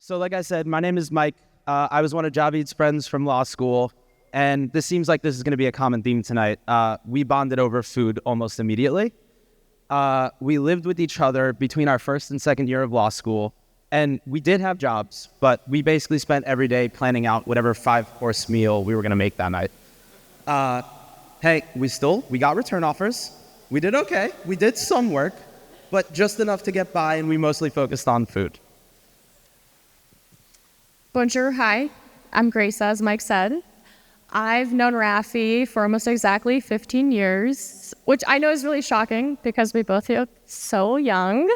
So like I said, my name is Mike. I was one of Javid's friends from law school, and this seems like this is going to be a common theme tonight. We bonded over food almost immediately. We lived with each other between our first and second year of law school, and we did have jobs, but we basically spent every day planning out whatever 5-course meal we were going to make that night. Hey, we got return offers. We did okay. We did some work, but just enough to get by, and we mostly focused on food. Bonjour, hi. I'm Grace, as Mike said. I've known Rafi for almost exactly 15 years, which I know is really shocking because we both look so young.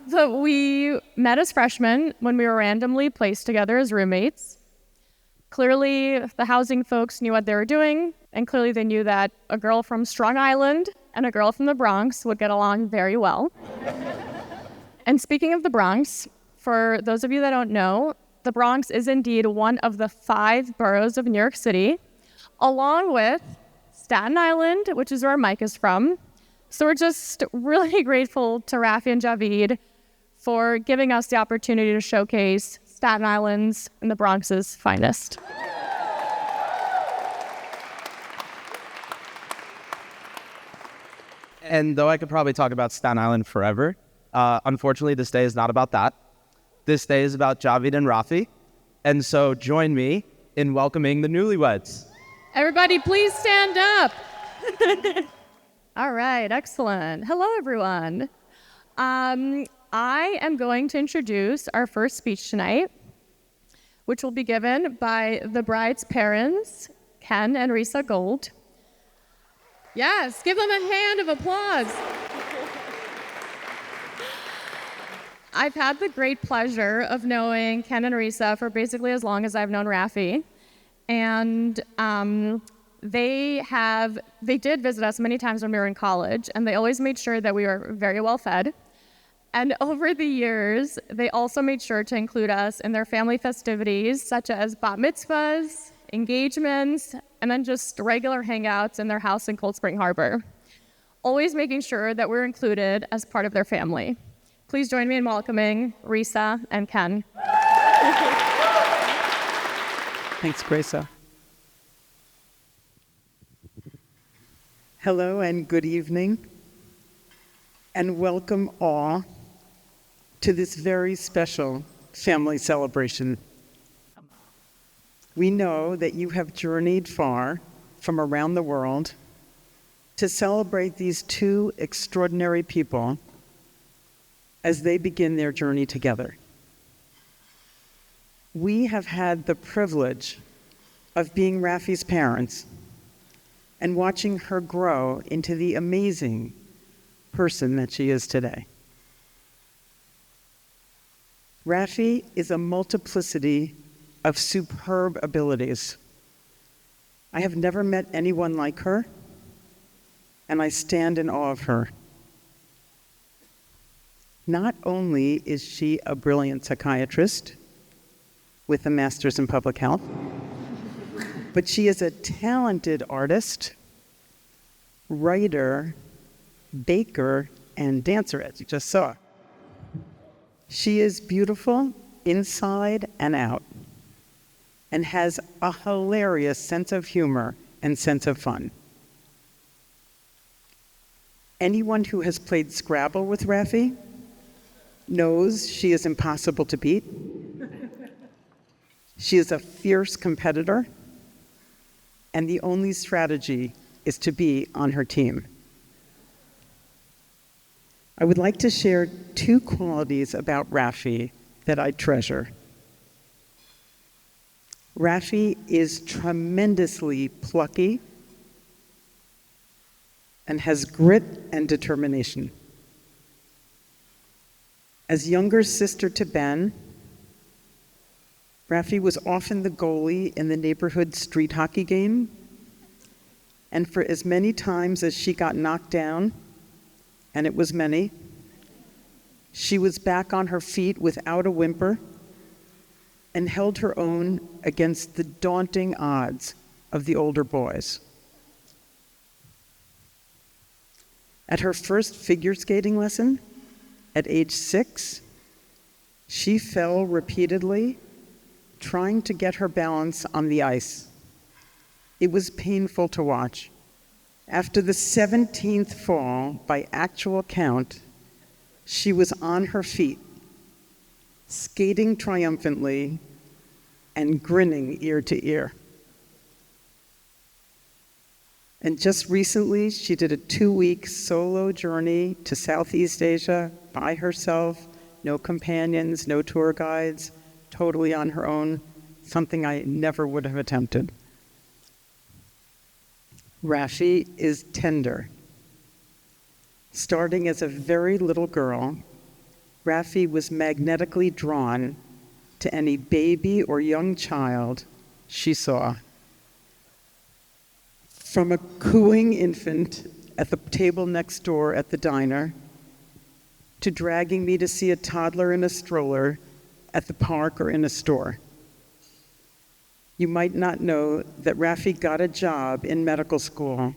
But we met as freshmen when we were randomly placed together as roommates. Clearly, the housing folks knew what they were doing, and clearly they knew that a girl from Strong Island and a girl from the Bronx would get along very well. And speaking of the Bronx, for those of you that don't know, the Bronx is indeed one of the 5 boroughs of New York City, along with Staten Island, which is where Mike is from. So we're just really grateful to Rafi and Javid for giving us the opportunity to showcase Staten Island's and the Bronx's finest. And though I could probably talk about Staten Island forever, unfortunately this day is not about that. This day is about Javid and Rafi, and so join me in welcoming the newlyweds. Everybody, please stand up. All right, excellent. Hello, everyone. I am going to introduce our first speech tonight, which will be given by the bride's parents, Ken and Risa Gold. Yes, give them a hand of applause. I've had the great pleasure of knowing Ken and Risa for basically as long as I've known Rafi. And they did visit us many times when we were in college, and they always made sure that we were very well fed. And over the years, they also made sure to include us in their family festivities, such as bat mitzvahs, engagements, and then just regular hangouts in their house in Cold Spring Harbor, always making sure that we're included as part of their family. Please join me in welcoming Risa and Ken. Thanks, Graysa. Hello and good evening, and welcome all to this very special family celebration. We know that you have journeyed far from around the world to celebrate these 2 extraordinary people as they begin their journey together. We have had the privilege of being Rafi's parents and watching her grow into the amazing person that she is today. Rafi is a multiplicity of superb abilities. I have never met anyone like her, and I stand in awe of her. Not only is she a brilliant psychiatrist with a master's in public health, but she is a talented artist, writer, baker, and dancer, as you just saw. She is beautiful inside and out, and has a hilarious sense of humor and sense of fun. Anyone who has played Scrabble with Rafi knows she is impossible to beat. She is a fierce competitor, and the only strategy is to be on her team. I would like to share 2 qualities about Rafi that I treasure. Rafi is tremendously plucky and has grit and determination. As younger sister to Ben, Rafi was often the goalie in the neighborhood street hockey game, and for as many times as she got knocked down, and it was many, she was back on her feet without a whimper and held her own against the daunting odds of the older boys. At her first figure skating lesson, at age 6, She fell repeatedly, trying to get her balance on the ice. It was painful to watch. After the 17th fall, by actual count, she was on her feet, skating triumphantly and grinning ear to ear. And just recently, she did a 2-week solo journey to Southeast Asia by herself, no companions, no tour guides, totally on her own, something I never would have attempted. Raffi is tender. Starting as a very little girl, Raffi was magnetically drawn to any baby or young child she saw. From a cooing infant at the table next door at the diner, to dragging me to see a toddler in a stroller at the park or in a store. You might not know that Raffi got a job in medical school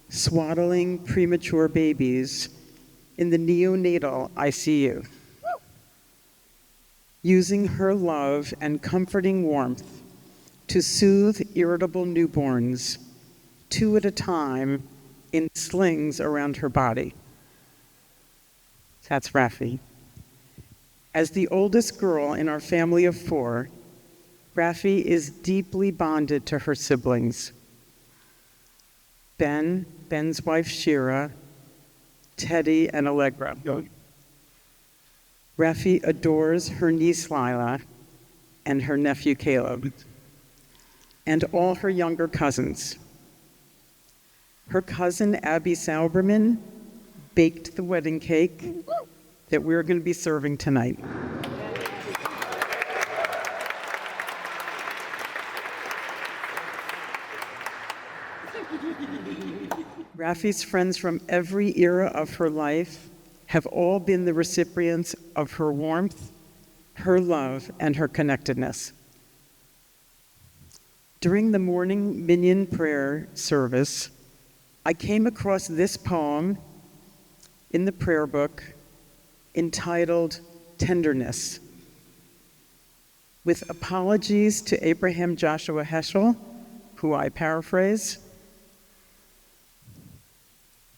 swaddling premature babies in the neonatal ICU. Using her love and comforting warmth to soothe irritable newborns, 2 at a time, in slings around her body. That's Raffi. As the oldest girl in our family of 4, Raffi is deeply bonded to her siblings. Ben's wife Shira, Teddy, and Allegra. Raffi adores her niece Lila and her nephew Caleb, and all her younger cousins. Her cousin Abby Sauberman baked the wedding cake that we're going to be serving tonight. Raffi's friends from every era of her life have all been the recipients of her warmth, her love, and her connectedness. During the morning Minyan prayer service, I came across this poem in the prayer book entitled Tenderness. With apologies to Abraham Joshua Heschel, who I paraphrase,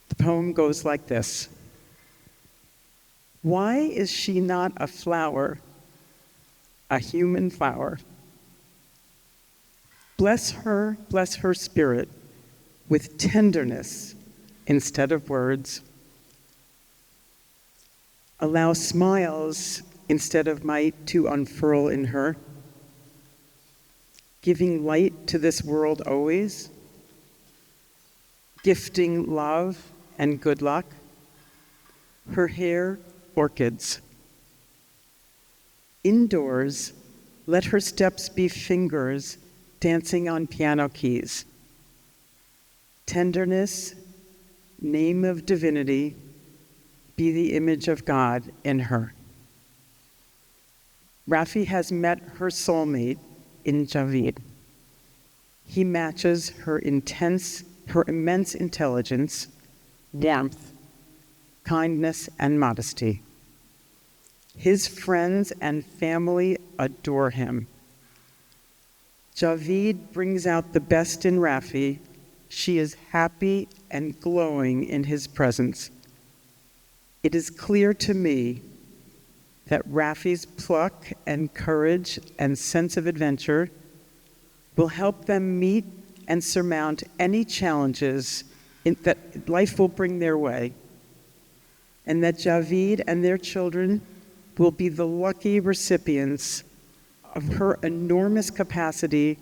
the poem goes like this. Why is she not a flower, a human flower? Bless her spirit with tenderness instead of words. Allow smiles instead of might to unfurl in her, giving light to this world always, gifting love and good luck, her hair orchids. Indoors, let her steps be fingers dancing on piano keys. Tenderness, name of divinity, be the image of God in her. Raffi has met her soulmate in Javid. He matches her immense intelligence, warmth, kindness, and modesty. His friends and family adore him. Javid brings out the best in Raffi. She is happy and glowing in his presence. It is clear to me that Raffi's pluck and courage and sense of adventure will help them meet and surmount any challenges that life will bring their way, and that Javid and their children will be the lucky recipients of her enormous capacity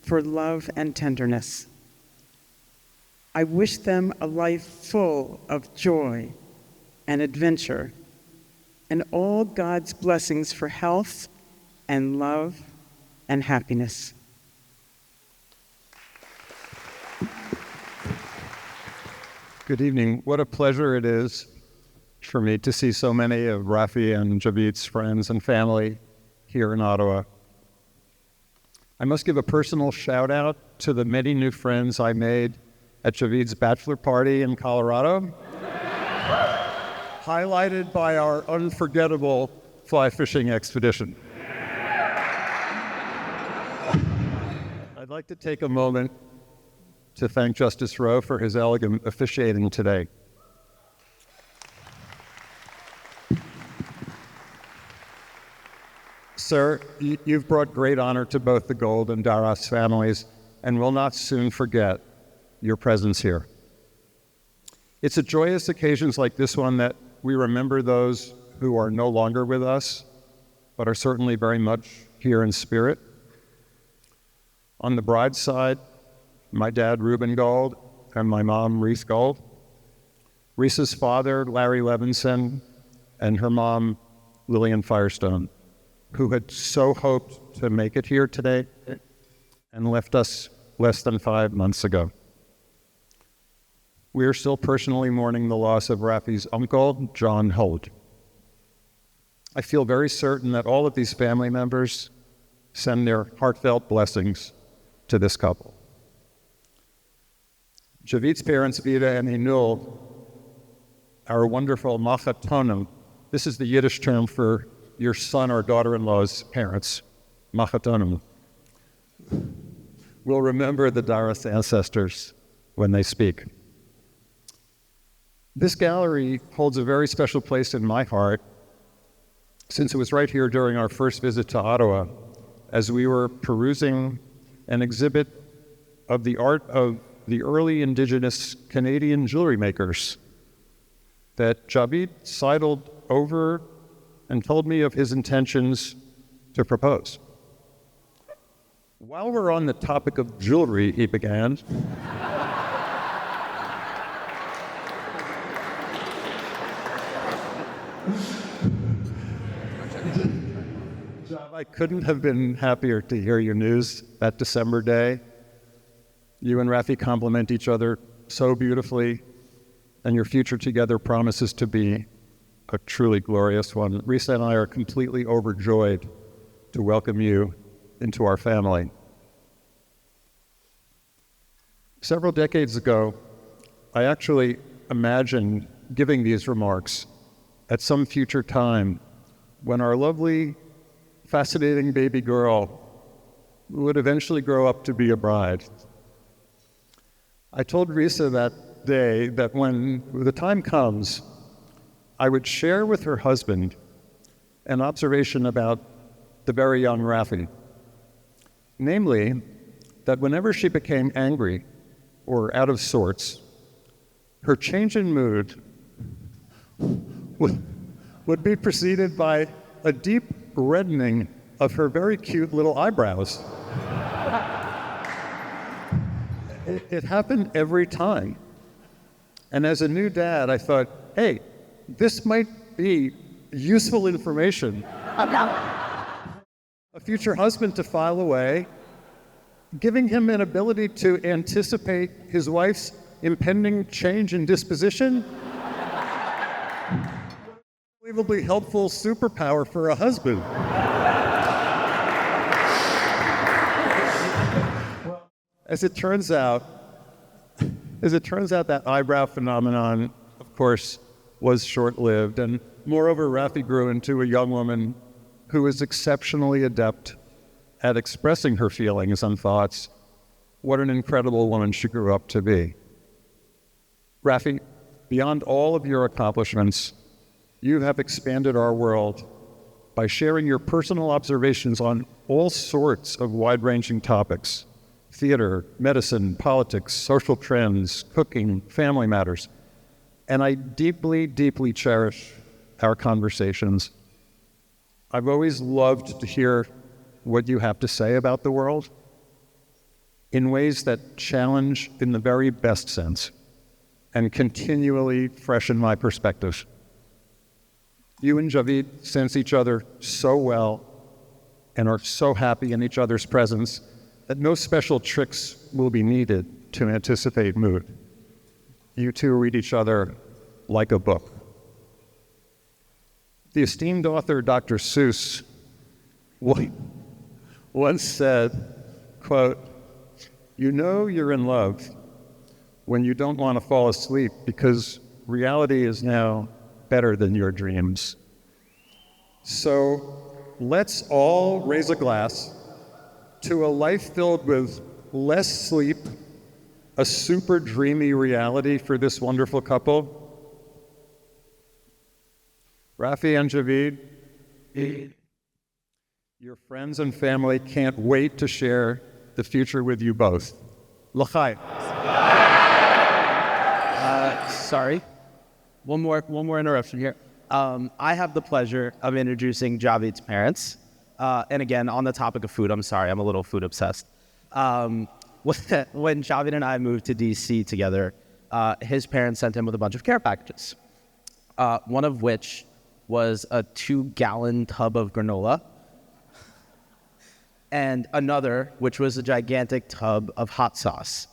for love and tenderness. I wish them a life full of joy and adventure, and all God's blessings for health and love and happiness. Good evening. What a pleasure it is for me to see so many of Raffi and Javid's friends and family here in Ottawa. I must give a personal shout out to the many new friends I made at Javid's bachelor party in Colorado, highlighted by our unforgettable fly fishing expedition. I'd like to take a moment to thank Justice Rowe for his elegant officiating today. Sir, you've brought great honor to both the Gold and Daras families, and will not soon forget your presence here. It's at joyous occasions like this one that we remember those who are no longer with us, but are certainly very much here in spirit. On the bride's side, my dad, Reuben Gold, and my mom, Reese Gold. Reese's father, Larry Levinson, and her mom, Lillian Firestone, who had so hoped to make it here today and left us less than 5 months ago. We are still personally mourning the loss of Rafi's uncle, John Holt. I feel very certain that all of these family members send their heartfelt blessings to this couple. Javid's parents, Vida and Inul, our wonderful Machatonim, this is the Yiddish term for your son or daughter-in-law's parents, Machatonim, will remember the Daras ancestors when they speak. This gallery holds a very special place in my heart, since it was right here during our first visit to Ottawa, as we were perusing an exhibit of the art of the early Indigenous Canadian jewelry makers that Javid sidled over and told me of his intentions to propose. While we're on the topic of jewelry, he began, I couldn't have been happier to hear your news that December day. You and Rafi complement each other so beautifully, and your future together promises to be a truly glorious one. Risa and I are completely overjoyed to welcome you into our family. Several decades ago, I actually imagined giving these remarks at some future time when our lovely, fascinating baby girl would eventually grow up to be a bride. I told Risa that day that when the time comes, I would share with her husband an observation about the very young Rafi. Namely, that whenever she became angry or out of sorts, her change in mood would be preceded by a deep reddening of her very cute little eyebrows. It happened every time. And as a new dad, I thought, hey, this might be useful information. A future husband to file away, giving him an ability to anticipate his wife's impending change in disposition. Unbelievably helpful superpower for a husband. As it turns out, that eyebrow phenomenon, of course, was short-lived, and moreover, Rafi grew into a young woman who was exceptionally adept at expressing her feelings and thoughts. What an incredible woman she grew up to be. Rafi, beyond all of your accomplishments, you have expanded our world by sharing your personal observations on all sorts of wide-ranging topics: theater, medicine, politics, social trends, cooking, family matters. And I deeply, deeply cherish our conversations. I've always loved to hear what you have to say about the world in ways that challenge in the very best sense and continually freshen my perspective. You and Javid sense each other so well and are so happy in each other's presence that no special tricks will be needed to anticipate mood. You two read each other like a book. The esteemed author Dr. Seuss once said, quote, "You know you're in love when you don't want to fall asleep because reality is now better than your dreams." So let's all raise a glass to a life filled with less sleep, a super dreamy reality for this wonderful couple. Rafi and Javid, your friends and family can't wait to share the future with you both. L'chaim. Sorry. One more interruption here. I have the pleasure of introducing Javid's parents. And again, on the topic of food, I'm sorry, I'm a little food obsessed. When Javid and I moved to DC together, his parents sent him with a bunch of care packages. One of which was a 2-gallon tub of granola, and another, which was a gigantic tub of hot sauce.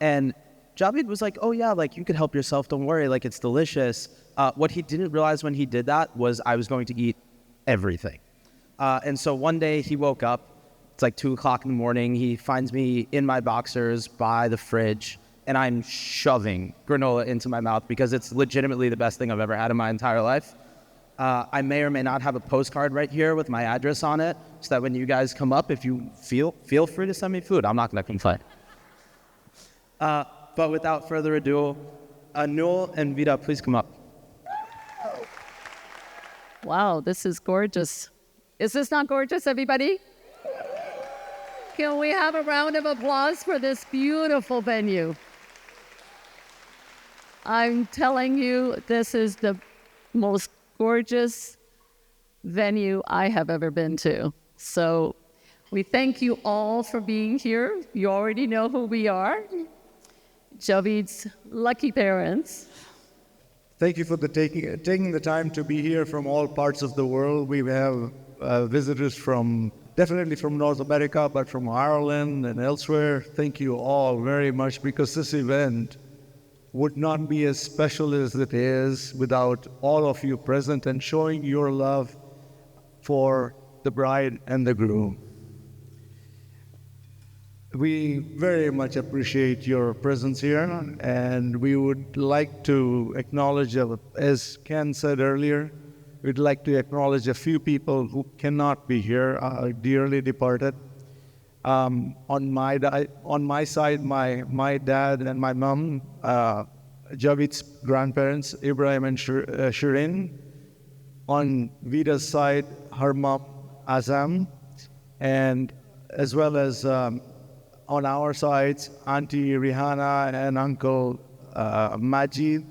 And Javid was like, oh yeah, like you could help yourself, don't worry, like it's delicious. What he didn't realize when he did that was I was going to eat everything. And so one day he woke up, it's like 2 o'clock in the morning, he finds me in my boxers by the fridge, and I'm shoving granola into my mouth because it's legitimately the best thing I've ever had in my entire life. I may or may not have a postcard right here with my address on it, so that when you guys come up, if you feel free to send me food. I'm not going to complain. But without further ado, Anul and Vida, please come up. Wow, this is gorgeous. Is this not gorgeous, everybody? Can we have a round of applause for this beautiful venue? I'm telling you, this is the most gorgeous venue I have ever been to. So we thank you all for being here. You already know who we are. Javid's lucky parents. Thank you for taking the time to be here from all parts of the world. We have visitors definitely from North America, but from Ireland and elsewhere. Thank you all very much, because this event would not be as special as it is without all of you present and showing your love for the bride and the groom. We very much appreciate your presence here, and we would like to acknowledge, as Ken said earlier, we'd like to acknowledge a few people who cannot be here, dearly departed. On my side, my dad and my mom, Javid's grandparents, Ibrahim and Shirin. On Vida's side, her mom, Azam, and as well as on our sides, Auntie Rihanna and Uncle Majid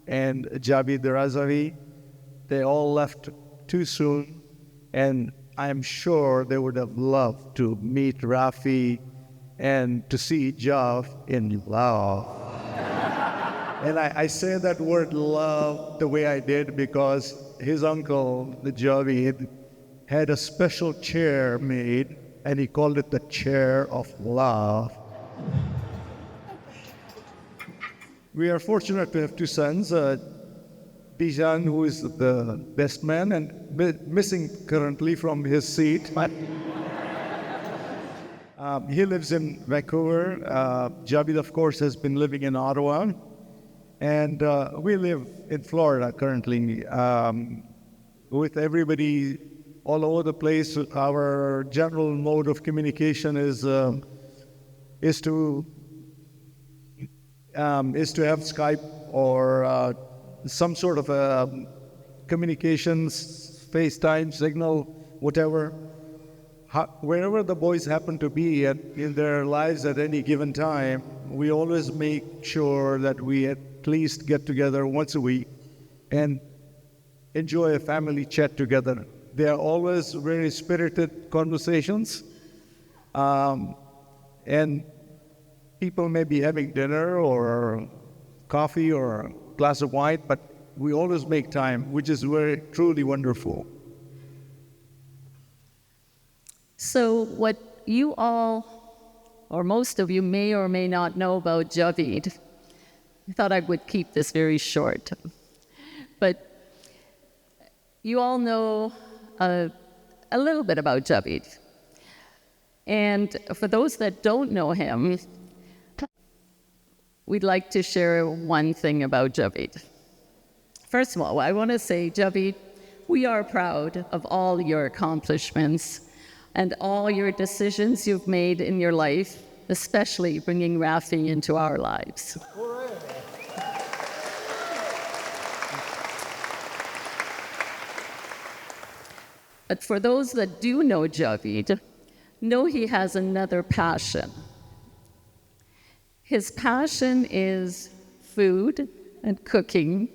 and Javid Razavi. They all left too soon, and I'm sure they would have loved to meet Rafi and to see Jav in love. And I say that word love the way I did because his uncle, the Javid, had a special chair made, and he called it the chair of love. We are fortunate to have 2 sons, Bijan, who is the best man and missing currently from his seat. He lives in Vancouver. Javid, of course, has been living in Ottawa. And we live in Florida currently. With everybody all over the place, our general mode of communication is to have Skype or some sort of communications, FaceTime, Signal, whatever. Wherever the boys happen to be in their lives at any given time, we always make sure that we at least get together once a week and enjoy a family chat together. They are always very spirited conversations, and people may be having dinner or coffee or a glass of wine, but we always make time, which is very truly wonderful. So what you all, or most of you, may or may not know about Javid, I thought I would keep this very short. But you all know a little bit about Javid. And for those that don't know him, we'd like to share one thing about Javid. First of all, I want to say Javid we are proud of all your accomplishments and all your decisions you've made in your life, especially bringing Rafi into our lives. But for those that do know Javid, know he has another passion. His passion is food and cooking,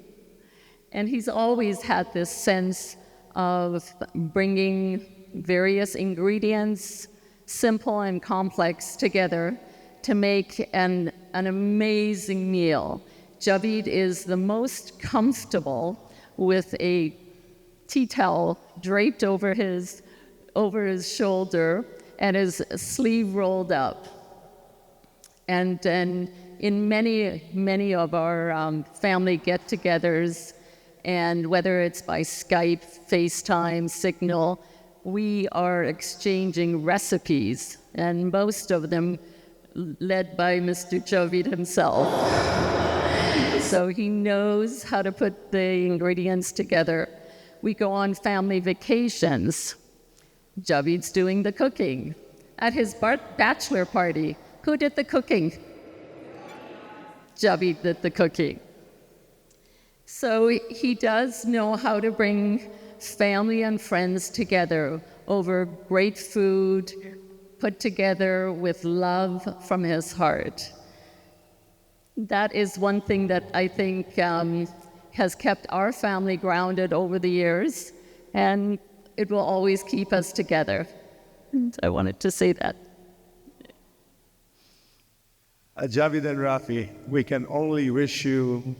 and he's always had this sense of bringing various ingredients, simple and complex, together to make an amazing meal. Javid is the most comfortable with a tea towel draped over his shoulder and his sleeve rolled up. And then in many of our family get-togethers, and whether it's by Skype, FaceTime, Signal, we are exchanging recipes, and most of them led by Mr. Javid himself. So he knows how to put the ingredients together. We go on family vacations. Javid's doing the cooking. At his bachelor party, who did the cooking? Javid did the cooking. So he does know how to bring family and friends together over great food, put together with love from his heart. That is one thing that I think has kept our family grounded over the years, and it will always keep us together. I wanted to say that. Javid and Rafi, we can only wish you,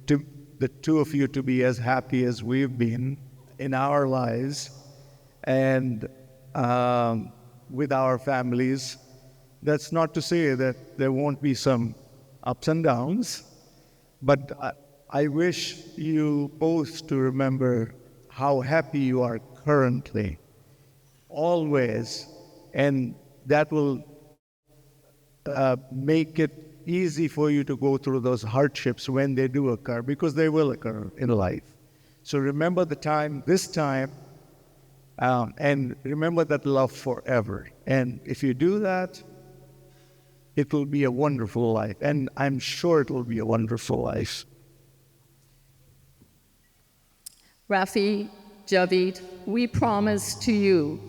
the two of you, to be as happy as we've been in our lives and with our families. That's not to say that there won't be some ups and downs, but I wish you both to remember how happy you are currently, always, and that will make it easy for you to go through those hardships when they do occur, because they will occur in life. So remember this time, and remember that love forever. And if you do that, it will be a wonderful life, and I'm sure it will be a wonderful life. Rafi, Javid, we promise to you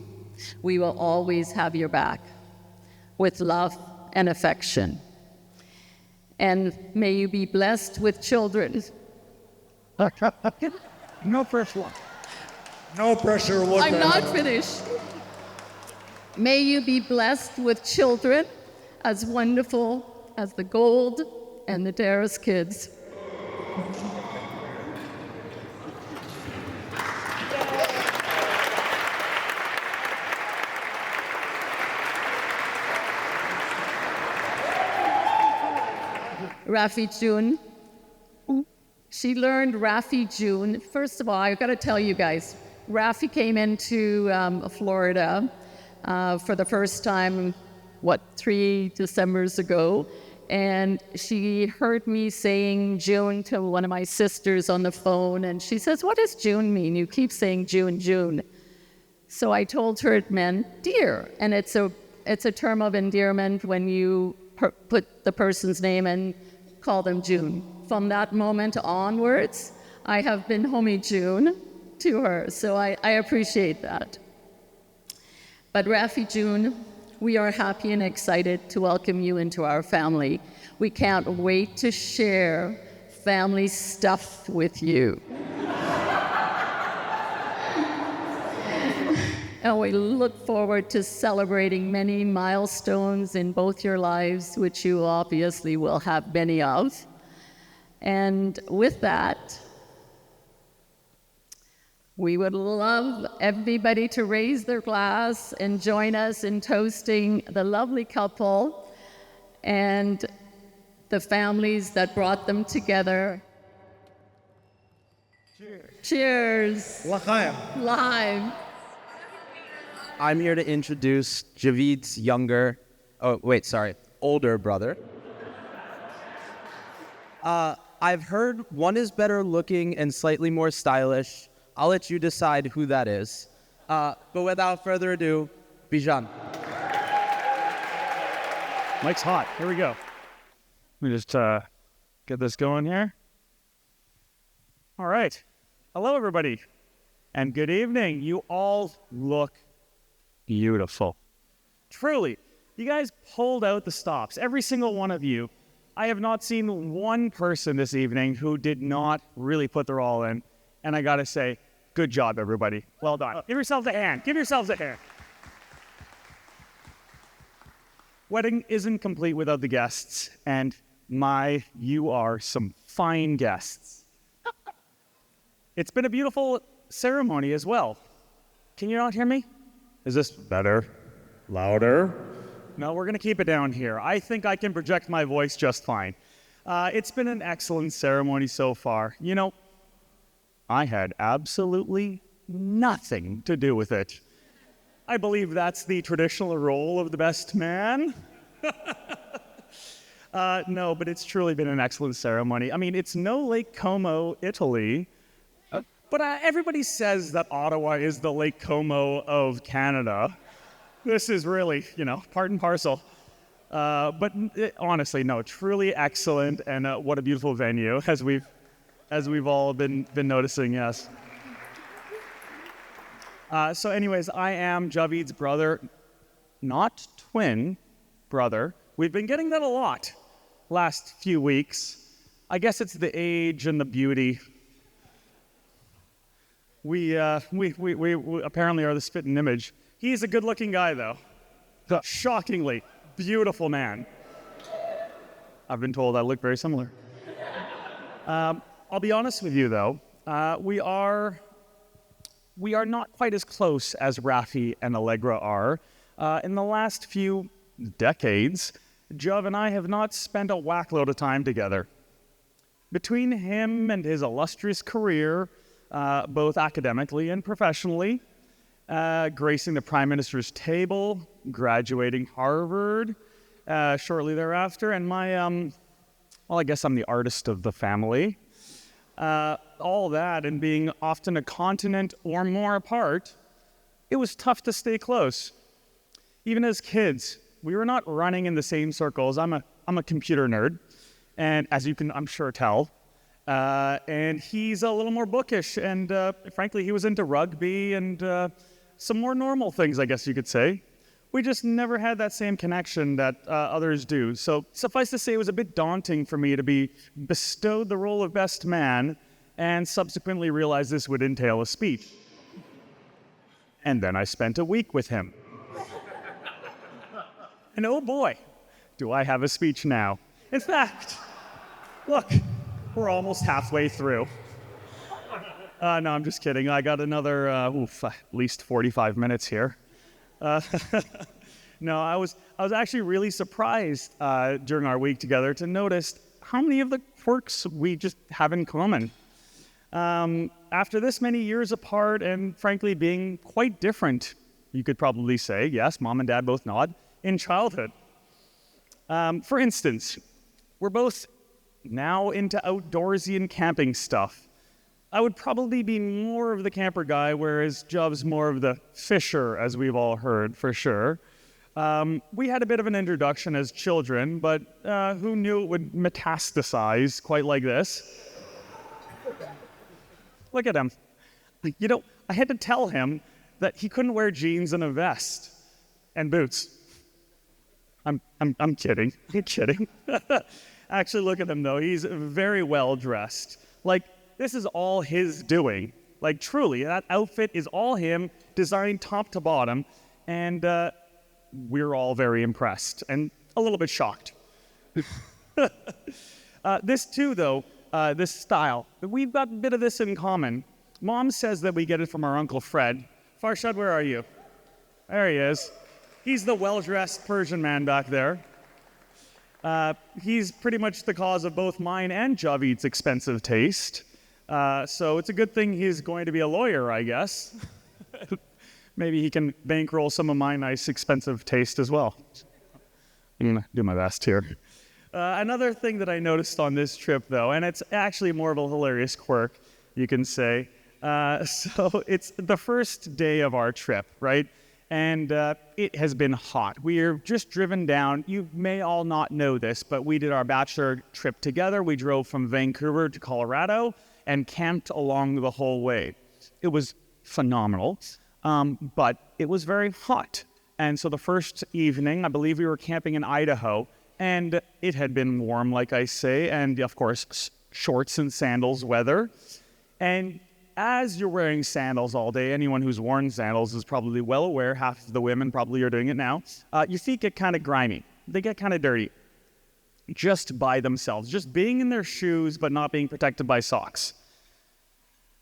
we will always have your back with love and affection. And may you be blessed with children. No pressure. No pressure whatsoever. I'm not finished. May you be blessed with children as wonderful as the Gold and the Darris kids. Rafi June. She learned Rafi June. First of all, I've got to tell you guys, Rafi came into Florida for the first time, 3 Decembers ago, and she heard me saying June to one of my sisters on the phone, and she says, "What does June mean? You keep saying June, June." So I told her it meant dear, and it's a term of endearment when you put the person's name and call them June. From that moment onwards, I have been Homie June to her, so I appreciate that. But Rafi June, we are happy and excited to welcome you into our family. We can't wait to share family stuff with you. And we look forward to celebrating many milestones in both your lives, which you obviously will have many of. And with that, we would love everybody to raise their glass and join us in toasting the lovely couple and the families that brought them together. Cheers. Cheers. L'chaim. Live. I'm here to introduce Javid's older brother. I've heard one is better looking and slightly more stylish. I'll let you decide who that is. But without further ado, Bijan. Mike's hot. Here we go. Let me just get this going here. All right. Hello, everybody. And good evening. You all look beautiful. Truly. You guys pulled out the stops. Every single one of you. I have not seen one person this evening who did not really put their all in. And I got to say, good job, everybody. Well done. Give yourselves a hand. Give yourselves a hand. Wedding isn't complete without the guests. And you are some fine guests. It's been a beautiful ceremony as well. Can you not hear me? Is this better? Louder? No, we're going to keep it down here. I think I can project my voice just fine. It's been an excellent ceremony so far. You know, I had absolutely nothing to do with it. I believe that's the traditional role of the best man. No, but it's truly been an excellent ceremony. I mean, it's no Lake Como, Italy, but everybody says that Ottawa is the Lake Como of Canada. This is really, part and parcel. But honestly, no, truly excellent, and what a beautiful venue, as we've all been noticing, yes. So anyways, I am Javid's brother, not twin brother. We've been getting that a lot last few weeks. I guess it's the age and the beauty. We apparently are the spitting image. He's a good-looking guy, though. Shockingly beautiful man. I've been told I look very similar. I'll be honest with you, though. We are not quite as close as Rafi and Allegra are. In the last few decades, Jav and I have not spent a whackload of time together. Between him and his illustrious career, both academically and professionally, gracing the Prime Minister's table, graduating Harvard shortly thereafter, and I guess I'm the artist of the family. All that and being often a continent or more apart, it was tough to stay close. Even as kids, we were not running in the same circles. I'm a computer nerd, and as you can, I'm sure, tell. And he's a little more bookish, and frankly, he was into rugby and some more normal things, I guess you could say. We just never had that same connection that others do. So suffice to say, it was a bit daunting for me to be bestowed the role of best man and subsequently realize this would entail a speech. And then I spent a week with him. And oh boy, do I have a speech now. In fact, look, we're almost halfway through. No, I'm just kidding. I got another, at least 45 minutes here. No, I was actually really surprised during our week together to notice how many of the quirks we just have in common. After this many years apart and frankly being quite different, you could probably say, yes, mom and dad both nod, in childhood. For instance, we're both now into outdoorsy and camping stuff. I would probably be more of the camper guy, whereas Job's more of the fisher, as we've all heard, for sure. We had a bit of an introduction as children, but who knew it would metastasize quite like this? Look at him. You know, I had to tell him that he couldn't wear jeans and a vest and boots. I'm kidding. I'm kidding. Actually, look at him, though. He's very well dressed. Like, this is all his doing. Like, truly, that outfit is all him, designed top to bottom, and we're all very impressed and a little bit shocked. This too, though, this style, we've got a bit of this in common. Mom says that we get it from our Uncle Fred. Farshad, where are you? There he is. He's the well-dressed Persian man back there. He's pretty much the cause of both mine and Javid's expensive taste. So it's a good thing he's going to be a lawyer, I guess. Maybe he can bankroll some of my nice expensive taste as well. I'm going to do my best here. Another thing that I noticed on this trip, though, and it's actually more of a hilarious quirk, you can say, So it's the first day of our trip, right? And it has been hot. We are just driven down. You may all not know this, but we did our bachelor trip together. We drove from Vancouver to Colorado and camped along the whole way. It was phenomenal, but it was very hot. And so the first evening, I believe we were camping in Idaho, and it had been warm, like I say, and of course, shorts and sandals weather. And as you're wearing sandals all day, anyone who's worn sandals is probably well aware, half of the women probably are doing it now, your feet get kind of grimy. They get kind of dirty just by themselves, just being in their shoes but not being protected by socks.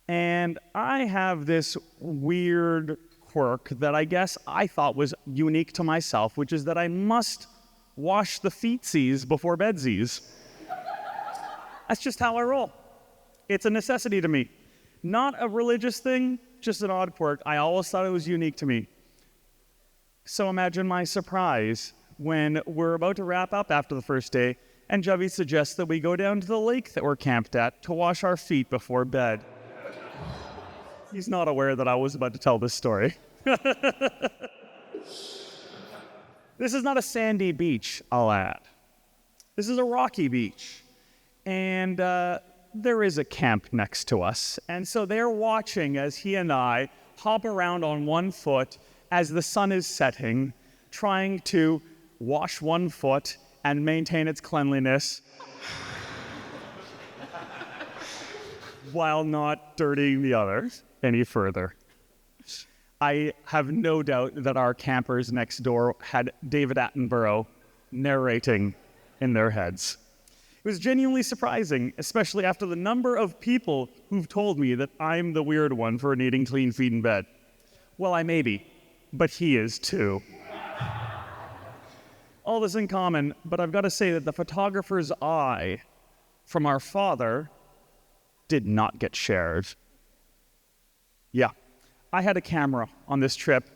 And I have this weird quirk that I guess I thought was unique to myself, which is that I must wash the feetsies before bedsies. That's just how I roll. It's a necessity to me. Not a religious thing, just an odd quirk. I always thought it was unique to me. So imagine my surprise when we're about to wrap up after the first day, and Javid suggests that we go down to the lake that we're camped at to wash our feet before bed. He's not aware that I was about to tell this story. This is not a sandy beach, I'll add. This is a rocky beach. And there is a camp next to us. And so they're watching as he and I hop around on one foot as the sun is setting, trying to wash one foot and maintain its cleanliness while not dirtying the other any further. I have no doubt that our campers next door had David Attenborough narrating in their heads. It was genuinely surprising, especially after the number of people who've told me that I'm the weird one for needing clean feet in bed. Well, I may be, but he is too. All this in common, but I've got to say that the photographer's eye from our father did not get shared. Yeah, I had a camera on this trip,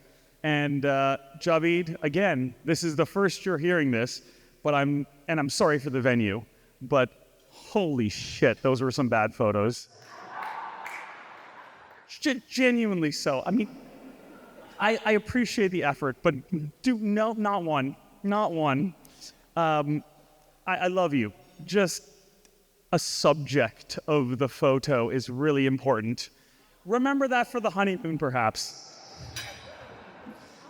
and Javid, again, this is the first you're hearing this, but I'm sorry for the venue, but holy shit, those were some bad photos. Genuinely so. I mean, I appreciate the effort, but not one. I love you. Just a subject of the photo is really important. Remember that for the honeymoon, perhaps.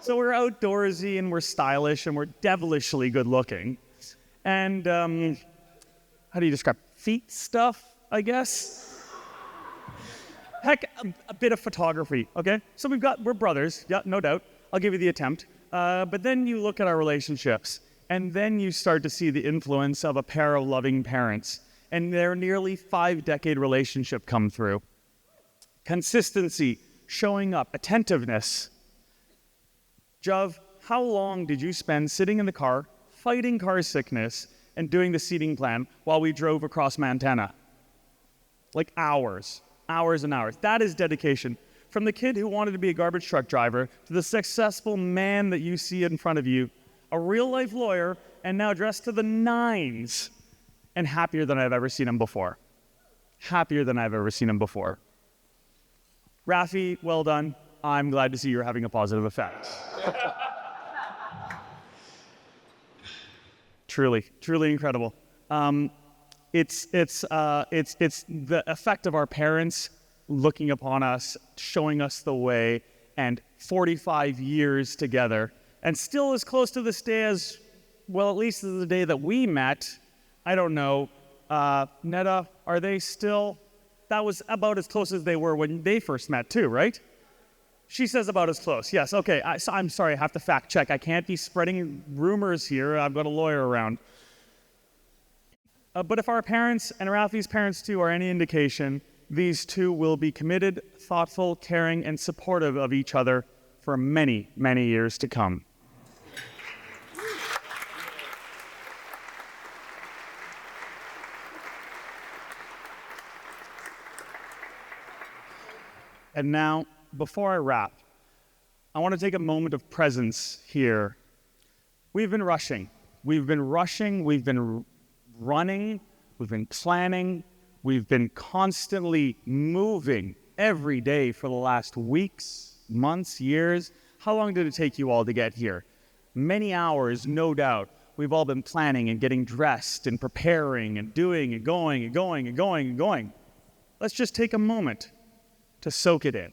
So we're outdoorsy and we're stylish and we're devilishly good looking. And how do you describe feet stuff, I guess? Heck, a bit of photography, okay? So we're brothers, yeah, no doubt. I'll give you the attempt. But then you look at our relationships, and then you start to see the influence of a pair of loving parents and their nearly 5-decade relationship come through. Consistency, showing up, attentiveness. Jav, how long did you spend sitting in the car, fighting car sickness, and doing the seating plan while we drove across Montana? Like hours and hours. That is dedication. From the kid who wanted to be a garbage truck driver to the successful man that you see in front of you, a real-life lawyer, and now dressed to the nines, and happier than I've ever seen him before. Happier than I've ever seen him before. Rafi, well done. I'm glad to see you're having a positive effect. Truly incredible. It's the effect of our parents looking upon us, showing us the way, and 45 years together, and still as close to this day as, well, at least the day that we met. I don't know. Netta, are they still? That was about as close as they were when they first met too, right? She says about as close. Yes, okay. I'm sorry, I have to fact check. I can't be spreading rumors here. I've got a lawyer around. But if our parents, and Rafi's parents too, are any indication, these two will be committed, thoughtful, caring, and supportive of each other for many, many years to come. And now, before I wrap, I want to take a moment of presence here. We've been rushing. We've been running, we've been planning, we've been constantly moving every day for the last weeks, months, years. How long did it take you all to get here? Many hours, no doubt. We've all been planning and getting dressed and preparing and doing and going and going and going and going. Let's just take a moment to soak it in.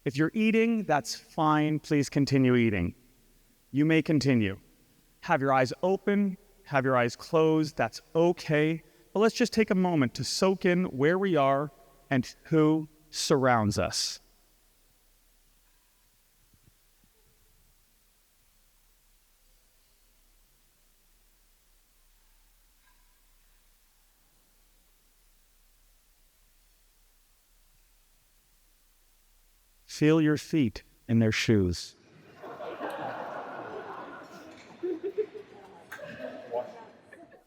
If you're eating, that's fine. Please continue eating. You may continue. Have your eyes open, have your eyes closed, that's okay. But let's just take a moment to soak in where we are and who surrounds us. Feel your feet in their shoes.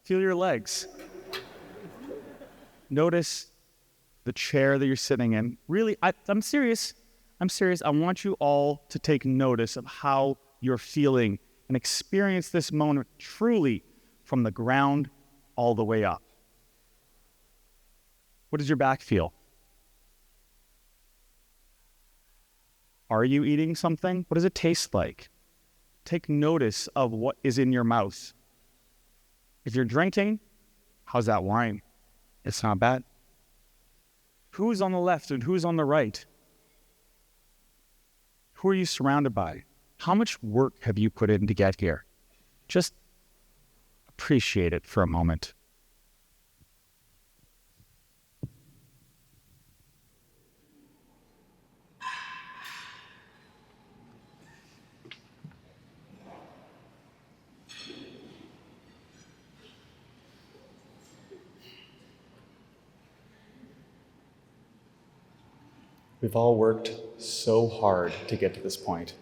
Feel your legs. Notice the chair that you're sitting in. Really, I'm serious. I'm serious. I want you all to take notice of how you're feeling and experience this moment truly from the ground all the way up. What does your back feel? Are you eating something? What does it taste like? Take notice of what is in your mouth. If you're drinking, how's that wine? It's not bad. Who's on the left and who's on the right? Who are you surrounded by? How much work have you put in to get here? Just appreciate it for a moment. We've all worked so hard to get to this point.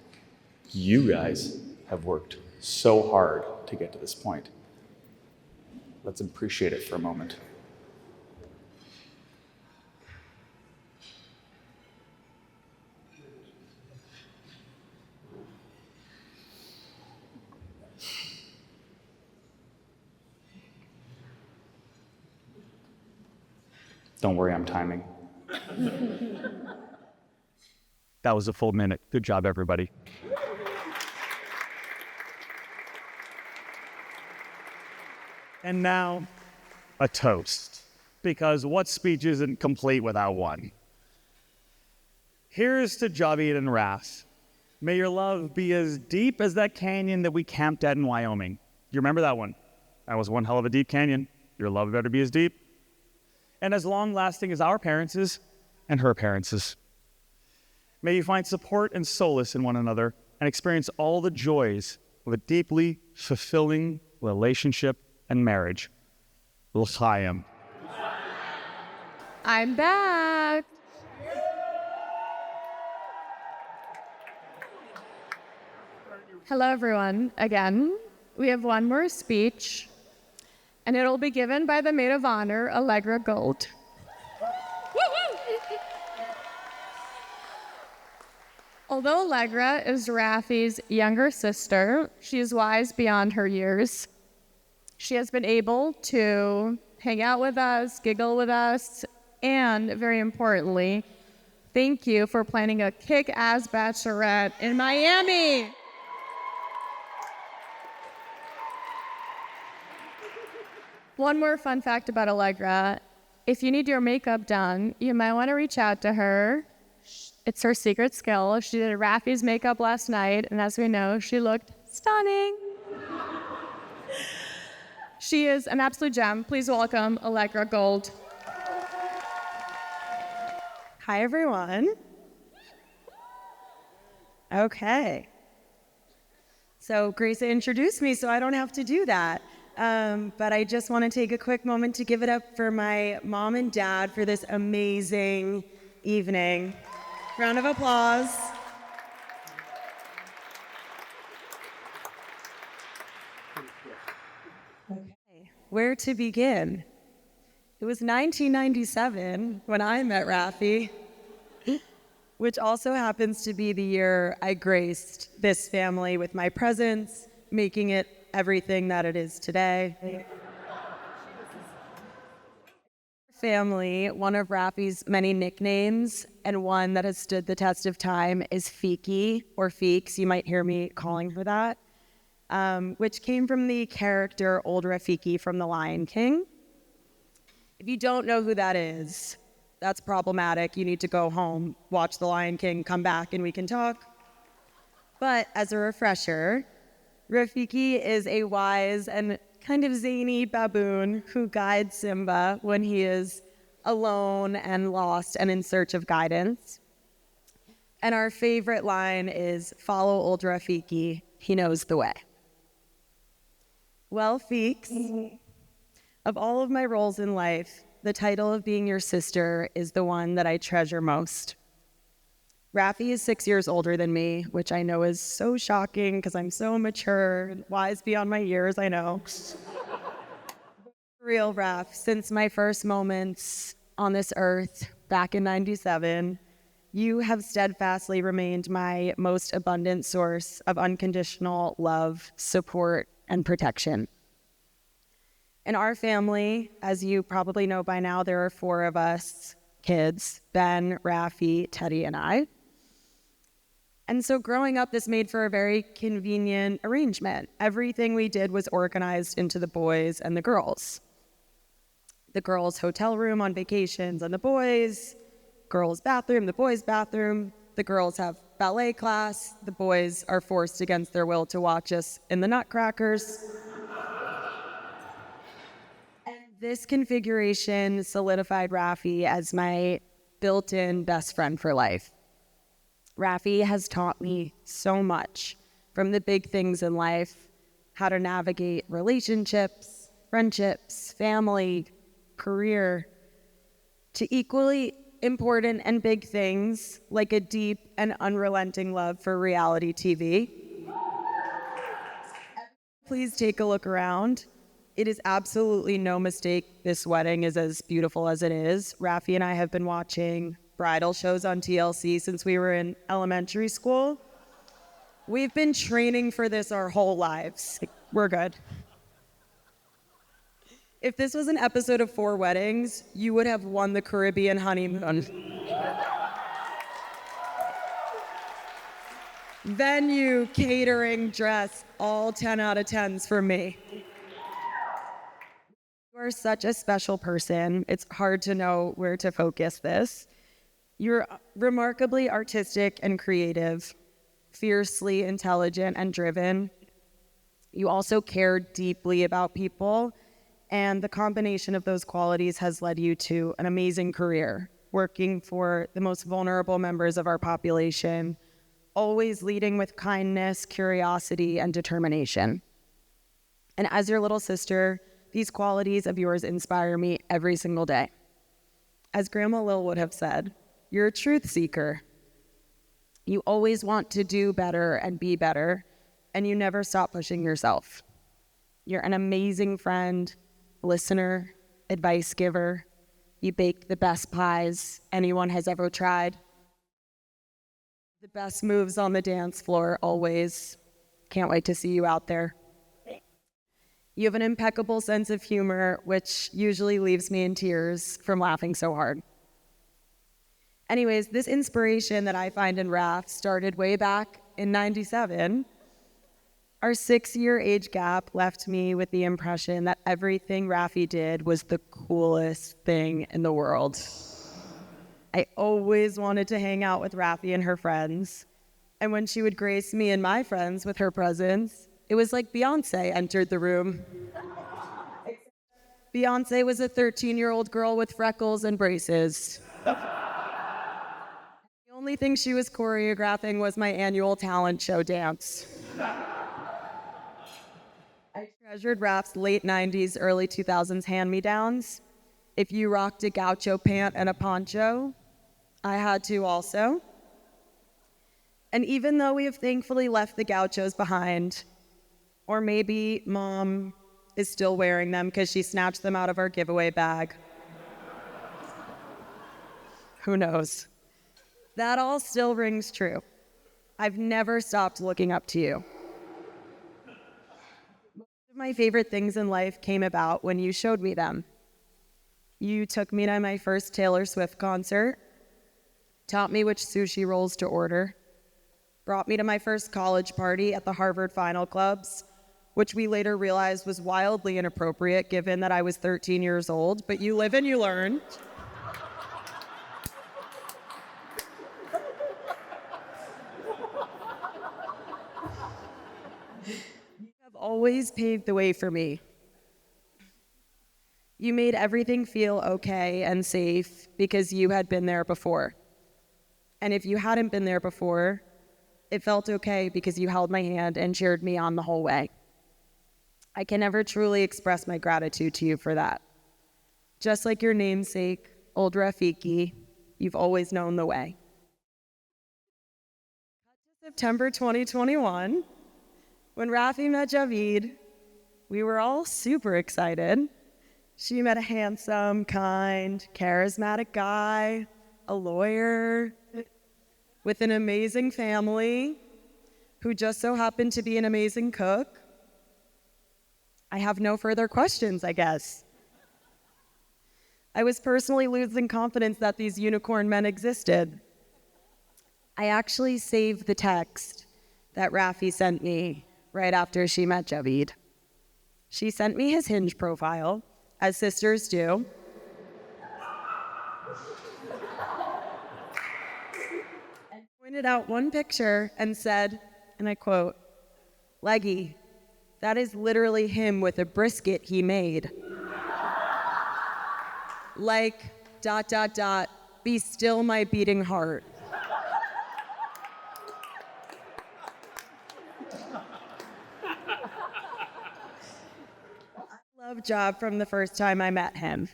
You guys have worked so hard to get to this point. Let's appreciate it for a moment. Don't worry, I'm timing. That was a full minute. Good job, everybody. And now, a toast. Because what speech isn't complete without one? Here's to Javid and Raph. May your love be as deep as that canyon that we camped at in Wyoming. You remember that one? That was one hell of a deep canyon. Your love better be as deep. And as long-lasting as our parents is and her parents is. May you find support and solace in one another and experience all the joys of a deeply fulfilling relationship and marriage. L'chaim. I'm back. Hello, everyone. Again, we have one more speech, and it'll be given by the maid of honor, Allegra Gold. Although Allegra is Rafi's younger sister, she is wise beyond her years. She has been able to hang out with us, giggle with us, and very importantly, thank you for planning a kick-ass bachelorette in Miami. One more fun fact about Allegra. If you need your makeup done, you might want to reach out to her. It's her secret skill. She did Rafi's makeup last night, and as we know, she looked stunning. She is an absolute gem. Please welcome Allegra Gold. Hi, everyone. Okay. So Grace introduced me, so I don't have to do that. But I just want to take a quick moment to give it up for my mom and dad for this amazing evening. Round of applause. Okay, where to begin? It was 1997 when I met Rafi, which also happens to be the year I graced this family with my presence, making it everything that it is today. family, one of Rafi's many nicknames, and one that has stood the test of time, is Fiki, or Feeks. You might hear me calling her that, which came from the character Old Rafiki from The Lion King. If you don't know who that is, that's problematic. You need to go home, watch The Lion King, come back, and we can talk. But as a refresher, Rafiki is a wise and kind of zany baboon who guides Simba when he is alone and lost and in search of guidance. And our favorite line is, "Follow old Rafiki, he knows the way." Well, Feeks, of all of my roles in life, the title of being your sister is the one that I treasure most. Rafi is 6 years older than me, which I know is so shocking because I'm so mature and wise beyond my years, I know. Real Raf, since my first moments on this earth back in '97, you have steadfastly remained my most abundant source of unconditional love, support, and protection. In our family, as you probably know by now, there are 4 of us kids: Ben, Rafi, Teddy, and I. And so growing up, this made for a very convenient arrangement. Everything we did was organized into the boys and the girls. The girls' hotel room on vacations and the boys, girls' bathroom, the boys' bathroom. The girls have ballet class. The boys are forced against their will to watch us in the Nutcrackers. And this configuration solidified Rafi as my built-in best friend for life. Rafi has taught me so much, from the big things in life, how to navigate relationships, friendships, family, career, to equally important and big things like a deep and unrelenting love for reality TV. Please take a look around. It is absolutely no mistake this wedding is as beautiful as it is. Rafi and I have been watching bridal shows on TLC since we were in elementary school. We've been training for this our whole lives. We're good. If this was an episode of 4 Weddings, you would have won the Caribbean honeymoon. Venue, catering, dress, all 10 out of 10s for me. You are such a special person. It's hard to know where to focus this. You're remarkably artistic and creative, fiercely intelligent and driven. You also care deeply about people, and the combination of those qualities has led you to an amazing career, working for the most vulnerable members of our population, always leading with kindness, curiosity, and determination. And as your little sister, these qualities of yours inspire me every single day. As Grandma Lil would have said, you're a truth seeker. You always want to do better and be better, and you never stop pushing yourself. You're an amazing friend, listener, advice giver. You bake the best pies anyone has ever tried. The best moves on the dance floor, always. Can't wait to see you out there. You have an impeccable sense of humor, which usually leaves me in tears from laughing so hard. Anyways, this inspiration that I find in Raf started way back in '97. Our 6-year age gap left me with the impression that everything Rafi did was the coolest thing in the world. I always wanted to hang out with Rafi and her friends. And when she would grace me and my friends with her presence, it was like Beyonce entered the room. Beyonce was a 13-year-old girl with freckles and braces. The only thing she was choreographing was my annual talent show dance. I treasured Raf's late 90s, early 2000s hand-me-downs. If you rocked a gaucho pant and a poncho, I had to also. And even though we have thankfully left the gauchos behind, or maybe Mom is still wearing them because she snatched them out of our giveaway bag. Who knows? That all still rings true. I've never stopped looking up to you. Most of my favorite things in life came about when you showed me them. You took me to my first Taylor Swift concert, taught me which sushi rolls to order, brought me to my first college party at the Harvard Final Clubs, which we later realized was wildly inappropriate given that I was 13 years old, but you live and you learn. You have always paved the way for me. You made everything feel okay and safe because you had been there before. And if you hadn't been there before, it felt okay because you held my hand and cheered me on the whole way. I can never truly express my gratitude to you for that. Just like your namesake, old Rafiki, you've always known the way. September 2021, when Rafi met Javid, we were all super excited. She met a handsome, kind, charismatic guy, a lawyer, with an amazing family, who just so happened to be an amazing cook. I have no further questions, I guess. I was personally losing confidence that these unicorn men existed. I actually saved the text that Rafi sent me right after she met Javid. She sent me his Hinge profile, as sisters do. And pointed out one picture and said, and I quote, "Leggy, that is literally him with a brisket he made. Like, ... be still my beating heart." I loved Job from the first time I met him.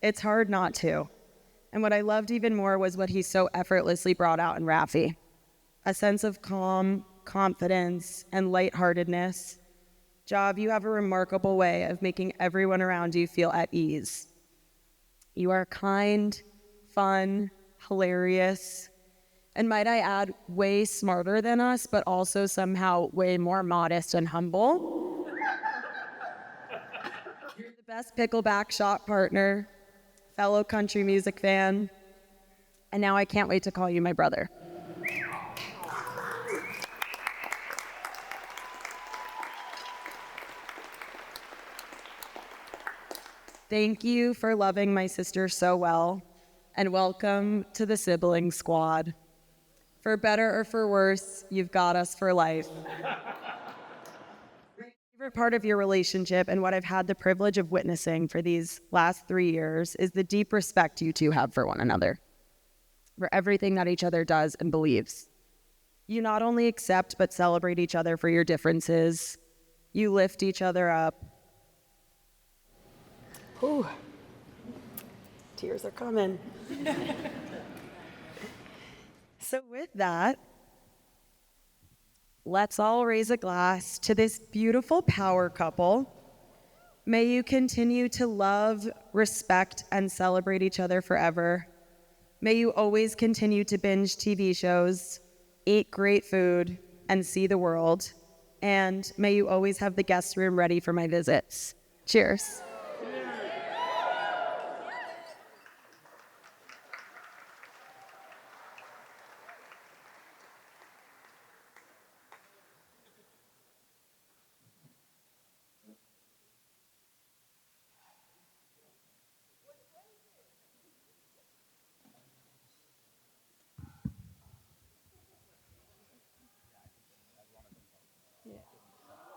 It's hard not to. And what I loved even more was what he so effortlessly brought out in Rafi. A sense of calm, confidence, and lightheartedness. Job, you have a remarkable way of making everyone around you feel at ease. You are kind, fun, hilarious, and might I add, way smarter than us, but also somehow way more modest and humble. You're the best pickleback shot partner, fellow country music fan, and now I can't wait to call you my brother. Thank you for loving my sister so well, and welcome to the sibling squad. For better or for worse, you've got us for life. My favorite part of your relationship and what I've had the privilege of witnessing for these last 3 years is the deep respect you two have for one another, for everything that each other does and believes. You not only accept but celebrate each other for your differences. You lift each other up. Ooh, tears are coming. So with that, let's all raise a glass to this beautiful power couple. May you continue to love, respect, and celebrate each other forever. May you always continue to binge TV shows, eat great food, and see the world. And may you always have the guest room ready for my visits. Cheers.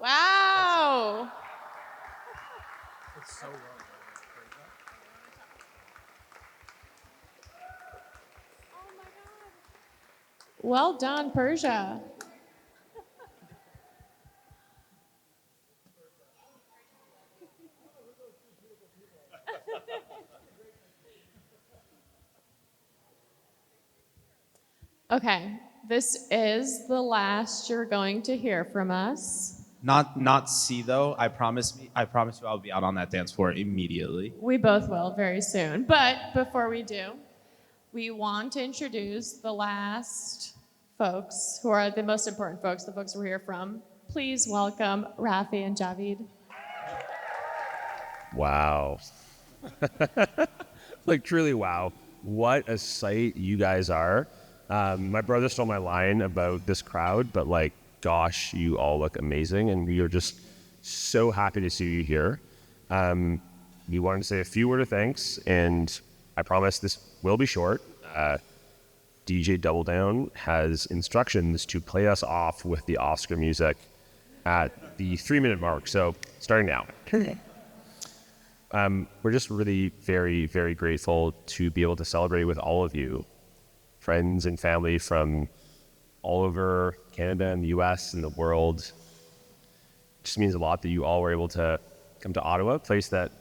Wow. Well done, Persia. Okay, this is the last you're going to hear from us. Not C though. I promise you I'll be out on that dance floor immediately. We both will very soon. But before we do, we want to introduce the last folks who are the most important folks, the folks we're here from. Please welcome Rafi and Javid. Wow. Like, truly, wow. What a sight you guys are. My brother stole my line about this crowd, but like, gosh, you all look amazing, and we are just so happy to see you here. We wanted to say a few words of thanks, and I promise this will be short. DJ Double Down has instructions to play us off with the Oscar music at the 3-minute mark, so starting now. We're just really very, very grateful to be able to celebrate with all of you, friends and family from all over Canada and the US and the world. It just means a lot that you all were able to come to Ottawa, a place that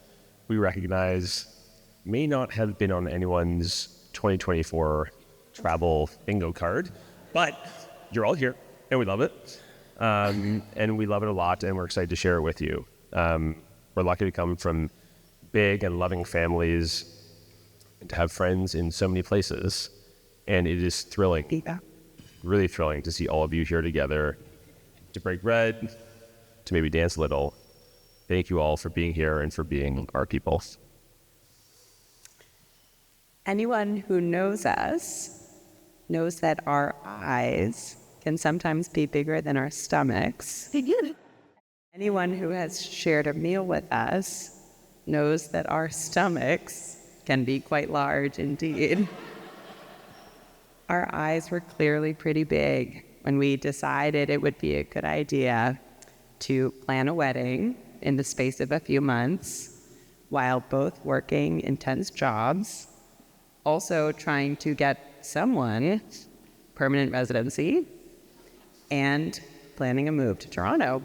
we recognize may not have been on anyone's 2024 travel bingo card, but you're all here and we love it. And we love it a lot, and we're excited to share it with you. We're lucky to come from big and loving families and to have friends in so many places. And it is thrilling, really thrilling to see all of you here together, to break bread, to maybe dance a little. Thank you all for being here and for being our people. Anyone who knows us knows that our eyes can sometimes be bigger than our stomachs. Anyone who has shared a meal with us knows that our stomachs can be quite large indeed. Our eyes were clearly pretty big when we decided it would be a good idea to plan a wedding in the space of a few months while both working intense jobs, also trying to get someone permanent residency, and planning a move to Toronto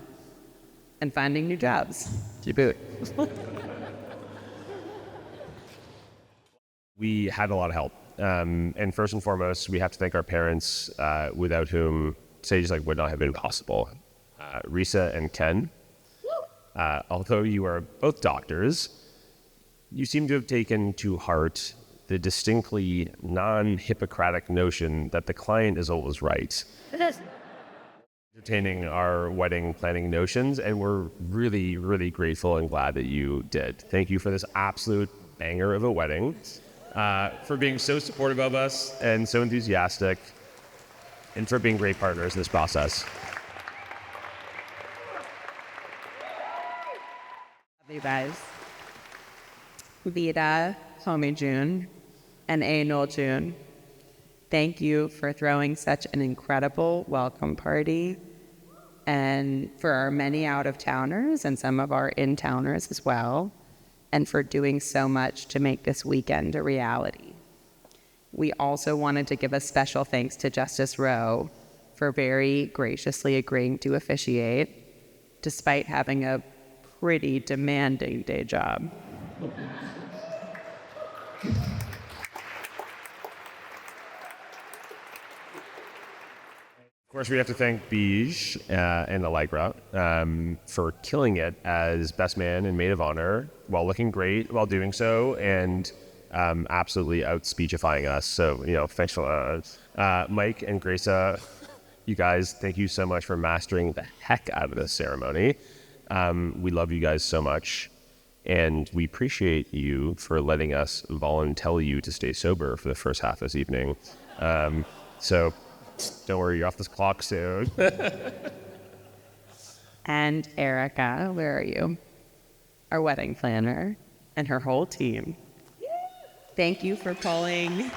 and finding new jobs to boot. We had a lot of help. And first and foremost, we have to thank our parents, without whom Sage would not have been possible. Risa and Ken, although you are both doctors, you seem to have taken to heart the distinctly non-Hippocratic notion that the client is always right. Entertaining our wedding planning notions, and we're really, really grateful and glad that you did. Thank you for this absolute banger of a wedding, for being so supportive of us and so enthusiastic, and for being great partners in this process. Love you guys. Vida, Homie June, and Anol June, thank you for throwing such an incredible welcome party, and for our many out-of-towners and some of our in-towners as well, and for doing so much to make this weekend a reality. We also wanted to give a special thanks to Justice Rowe for very graciously agreeing to officiate, despite having a pretty demanding day job. Of course, we have to thank Bij and Allegra for killing it as best man and maid of honor while looking great while doing so, and absolutely out-speechifying us. So, thanks for Mike and Gracia, you guys, thank you so much for mastering the heck out of this ceremony. We love you guys so much, and we appreciate you for letting us volunteer you to stay sober for the first half of this evening. So don't worry, you're off this clock soon. And Erica, where are you? Our wedding planner and her whole team. Thank you for pulling.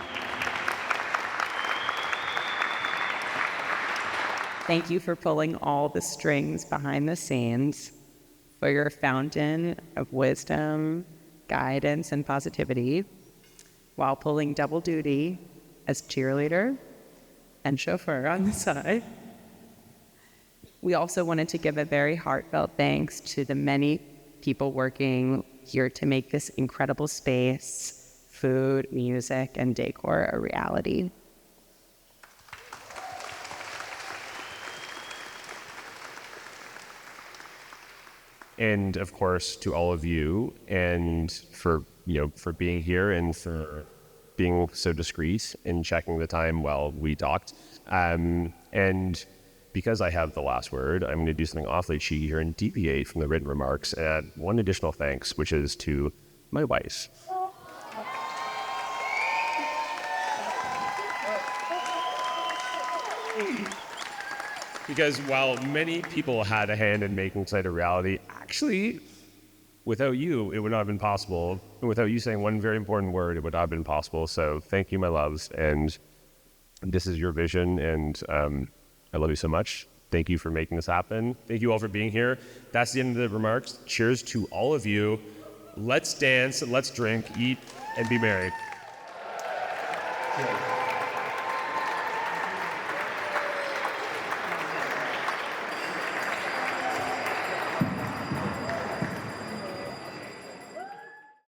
Thank you for pulling all the strings behind the scenes, for your fountain of wisdom, guidance, and positivity, while pulling double duty as cheerleader and chauffeur on the side. We also wanted to give a very heartfelt thanks to the many people working here to make this incredible space, food, music, and decor a reality. And of course, to all of you, and for being here and for being so discreet and checking the time while we talked. And because I have the last word, I'm going to do something awfully cheeky here and deviate from the written remarks and add one additional thanks, which is to my wife. Because while many people had a hand in making Sight a reality, actually, without you, it would not have been possible. And without you saying one very important word, it would not have been possible. So thank you, my loves. And this is your vision, and I love you so much. Thank you for making this happen. Thank you all for being here. That's the end of the remarks. Cheers to all of you. Let's dance, let's drink, eat, and be merry. Yeah.